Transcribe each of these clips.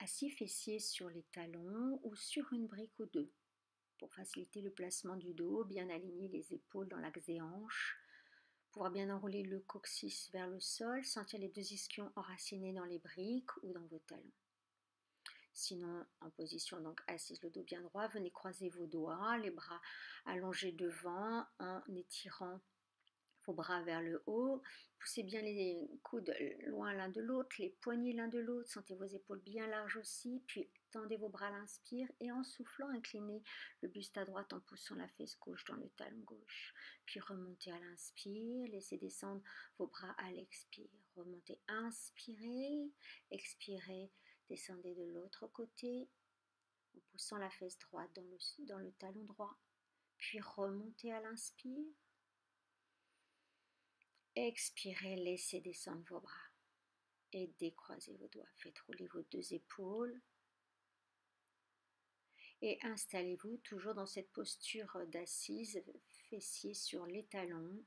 Assis fessiers sur les talons ou sur une brique ou deux. Pour faciliter le placement du dos, bien aligner les épaules dans l'axe des hanches, pouvoir bien enrouler le coccyx vers le sol, sentir les deux ischions enracinés dans les briques ou dans vos talons. Sinon, en position donc assise, le dos bien droit, venez croiser vos doigts, les bras allongés devant en étirant vos bras vers le haut. Poussez bien les coudes loin l'un de l'autre, les poignets l'un de l'autre. Sentez vos épaules bien larges aussi. Puis tendez vos bras à l'inspire et en soufflant, inclinez le buste à droite en poussant la fesse gauche dans le talon gauche. Puis remontez à l'inspire. Laissez descendre vos bras à l'expire. Remontez, inspirez, expirez. Descendez de l'autre côté en poussant la fesse droite dans le talon droit. Puis remontez à l'inspire. Expirez, laissez descendre vos bras et décroisez vos doigts. Faites rouler vos deux épaules et installez-vous toujours dans cette posture d'assise, fessiers sur les talons,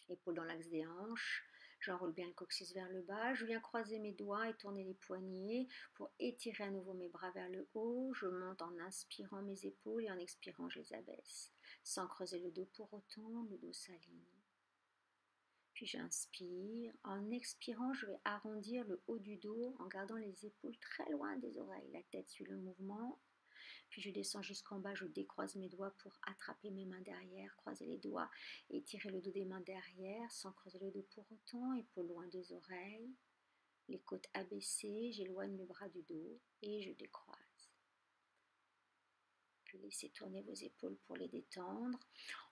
épaules dans l'axe des hanches. J'enroule bien le coccyx vers le bas. Je viens croiser mes doigts et tourner les poignets pour étirer à nouveau mes bras vers le haut. Je monte en inspirant mes épaules et en expirant, je les abaisse. Sans creuser le dos pour autant, le dos s'aligne. Puis j'inspire. En expirant, je vais arrondir le haut du dos en gardant les épaules très loin des oreilles. La tête suit le mouvement. Puis je descends jusqu'en bas, je décroise mes doigts pour attraper mes mains derrière, croiser les doigts et tirer le dos des mains derrière sans creuser le dos pour autant. Épaules loin des oreilles, les côtes abaissées, j'éloigne mes bras du dos et je décroise. Puis laissez tourner vos épaules pour les détendre.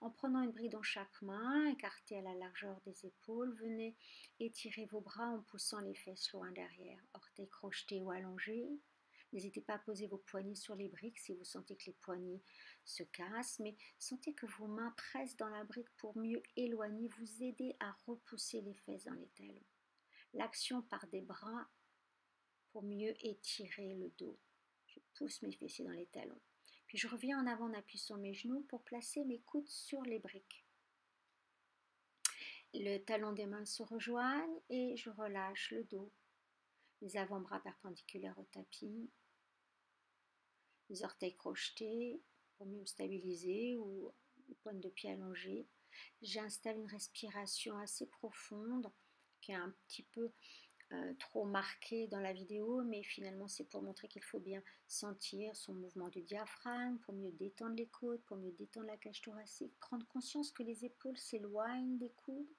En prenant une brique dans chaque main, écartée à la largeur des épaules, venez étirer vos bras en poussant les fesses loin derrière, orteils crochetés ou allongés. N'hésitez pas à poser vos poignets sur les briques si vous sentez que les poignets se cassent, mais sentez que vos mains pressent dans la brique pour mieux éloigner, vous aider à repousser les fesses dans les talons. L'action part des bras pour mieux étirer le dos. Je pousse mes fessiers dans les talons. Puis je reviens en avant en appui sur mes genoux pour placer mes coudes sur les briques. Le talon des mains se rejoignent et je relâche le dos. Les avant-bras perpendiculaires au tapis. Les orteils crochetés pour mieux me stabiliser ou les pointes de pied allongées. J'installe une respiration assez profonde qui est un petit peu trop marqué dans la vidéo, mais finalement c'est pour montrer qu'il faut bien sentir son mouvement du diaphragme, pour mieux détendre les côtes, pour mieux détendre la cage thoracique, prendre conscience que les épaules s'éloignent des coudes,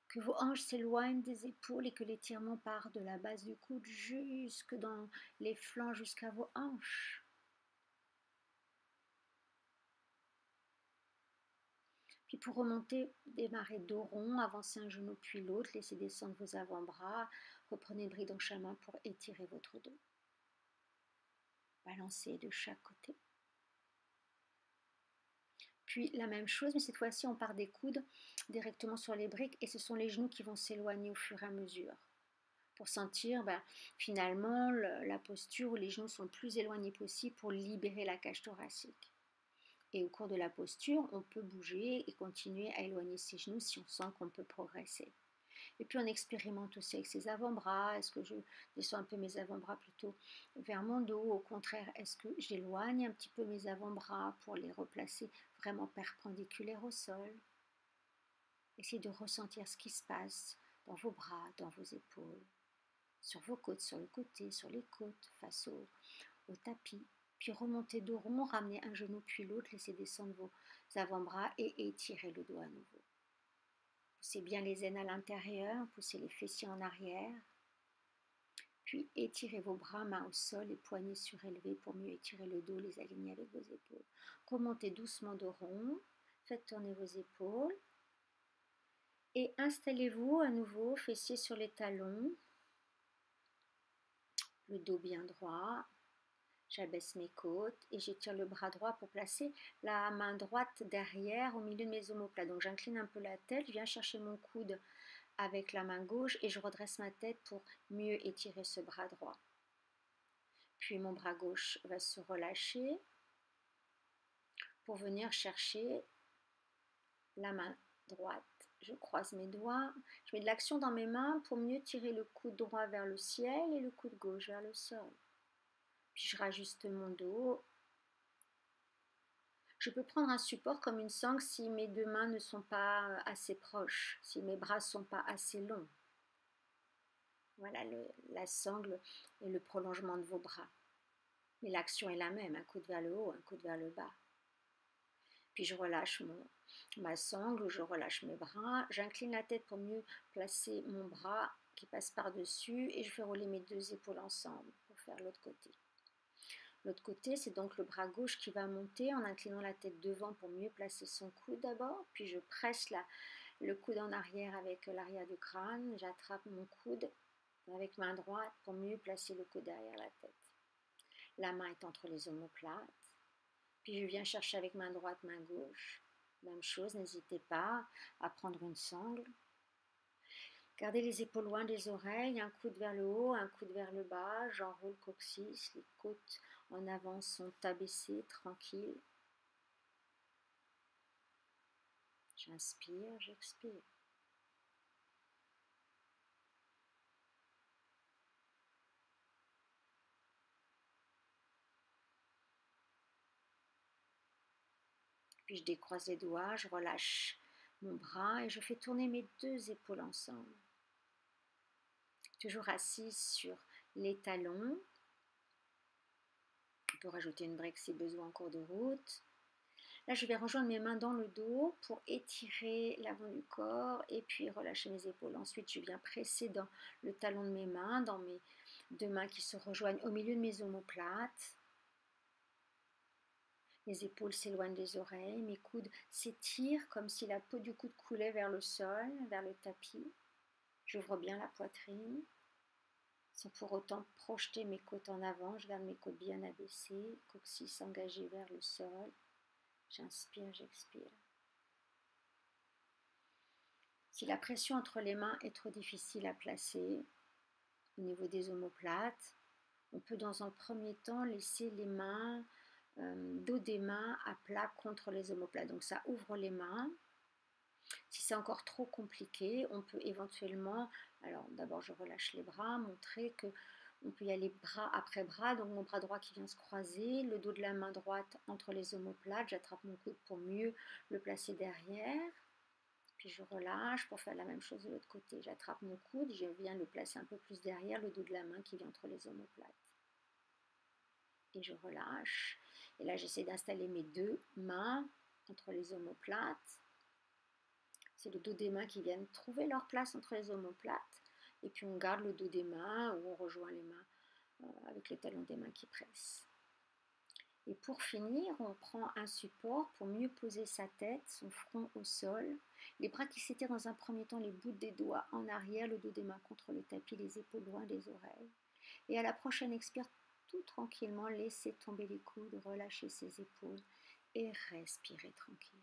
que vos hanches s'éloignent des épaules et que l'étirement part de la base du coude jusque dans les flancs jusqu'à vos hanches. Puis pour remonter, démarrez dos rond, avancez un genou puis l'autre, laissez descendre vos avant-bras, reprenez une brique dans chaque main pour étirer votre dos. Balancez de chaque côté. Puis la même chose, mais cette fois-ci on part des coudes directement sur les briques et ce sont les genoux qui vont s'éloigner au fur et à mesure. Pour sentir finalement la posture où les genoux sont le plus éloignés possible pour libérer la cage thoracique. Et au cours de la posture, on peut bouger et continuer à éloigner ses genoux si on sent qu'on peut progresser. Et puis on expérimente aussi avec ses avant-bras. Est-ce que je descends un peu mes avant-bras plutôt vers mon dos? Au contraire, est-ce que j'éloigne un petit peu mes avant-bras pour les replacer vraiment perpendiculaires au sol? Essayez de ressentir ce qui se passe dans vos bras, dans vos épaules, sur vos côtes, sur le côté, sur les côtes, face au tapis. Puis remontez dos rond, ramenez un genou puis l'autre, laissez descendre vos avant-bras et étirez le dos à nouveau. Poussez bien les aines à l'intérieur, poussez les fessiers en arrière. Puis étirez vos bras, mains au sol et poignets surélevés pour mieux étirer le dos, les aligner avec vos épaules. Remontez doucement dos rond, faites tourner vos épaules. Et installez-vous à nouveau, fessiers sur les talons, le dos bien droit. J'abaisse mes côtes et j'étire le bras droit pour placer la main droite derrière au milieu de mes omoplates. Donc j'incline un peu la tête, je viens chercher mon coude avec la main gauche et je redresse ma tête pour mieux étirer ce bras droit. Puis mon bras gauche va se relâcher pour venir chercher la main droite. Je croise mes doigts, je mets de l'action dans mes mains pour mieux tirer le coude droit vers le ciel et le coude gauche vers le sol. Puis je rajuste mon dos. Je peux prendre un support comme une sangle si mes deux mains ne sont pas assez proches, si mes bras ne sont pas assez longs. Voilà, la sangle est le prolongement de vos bras. Mais l'action est la même, un coude vers le haut, un coude vers le bas. Puis je relâche ma sangle, je relâche mes bras, j'incline la tête pour mieux placer mon bras qui passe par-dessus et je fais rouler mes deux épaules ensemble pour faire l'autre côté. L'autre côté, c'est donc le bras gauche qui va monter en inclinant la tête devant pour mieux placer son coude d'abord, puis je presse le coude en arrière avec l'arrière du crâne, j'attrape mon coude avec main droite pour mieux placer le coude derrière la tête. La main est entre les omoplates. Puis je viens chercher avec main droite, main gauche. Même chose, n'hésitez pas à prendre une sangle. Gardez les épaules loin des oreilles, un coude vers le haut, un coude vers le bas. J'enroule coccyx, les côtes en avant sont abaissées, tranquilles. J'inspire, j'expire. Puis je décroise les doigts, je relâche mon bras et je fais tourner mes deux épaules ensemble. Toujours assise sur les talons. On peut rajouter une brique si besoin en cours de route. Là, je vais rejoindre mes mains dans le dos pour étirer l'avant du corps et puis relâcher mes épaules. Ensuite, je viens presser dans le talon de mes mains, dans mes deux mains qui se rejoignent au milieu de mes omoplates. Mes épaules s'éloignent des oreilles, mes coudes s'étirent comme si la peau du coude coulait vers le sol, vers le tapis. J'ouvre bien la poitrine, sans pour autant projeter mes côtes en avant. Je garde mes côtes bien abaissées, coccyx engagé vers le sol. J'inspire, j'expire. Si la pression entre les mains est trop difficile à placer au niveau des omoplates, on peut dans un premier temps laisser les mains, dos des mains à plat contre les omoplates. Donc ça ouvre les mains. Si c'est encore trop compliqué, on peut éventuellement, alors d'abord je relâche les bras, montrer que on peut y aller bras après bras, donc mon bras droit qui vient se croiser, le dos de la main droite entre les omoplates, j'attrape mon coude pour mieux le placer derrière, puis je relâche pour faire la même chose de l'autre côté. J'attrape mon coude, je viens le placer un peu plus derrière, le dos de la main qui vient entre les omoplates. Et je relâche. Et là, j'essaie d'installer mes deux mains entre les omoplates. C'est le dos des mains qui viennent trouver leur place entre les omoplates. Et puis on garde le dos des mains ou on rejoint les mains avec les talons des mains qui pressent. Et pour finir, on prend un support pour mieux poser sa tête, son front au sol. Les bras qui s'étirent dans un premier temps, les bouts des doigts en arrière, le dos des mains contre le tapis, les épaules loin des oreilles. Et à la prochaine expire, tout tranquillement, laissez tomber les coudes, relâchez ses épaules et respirez tranquille.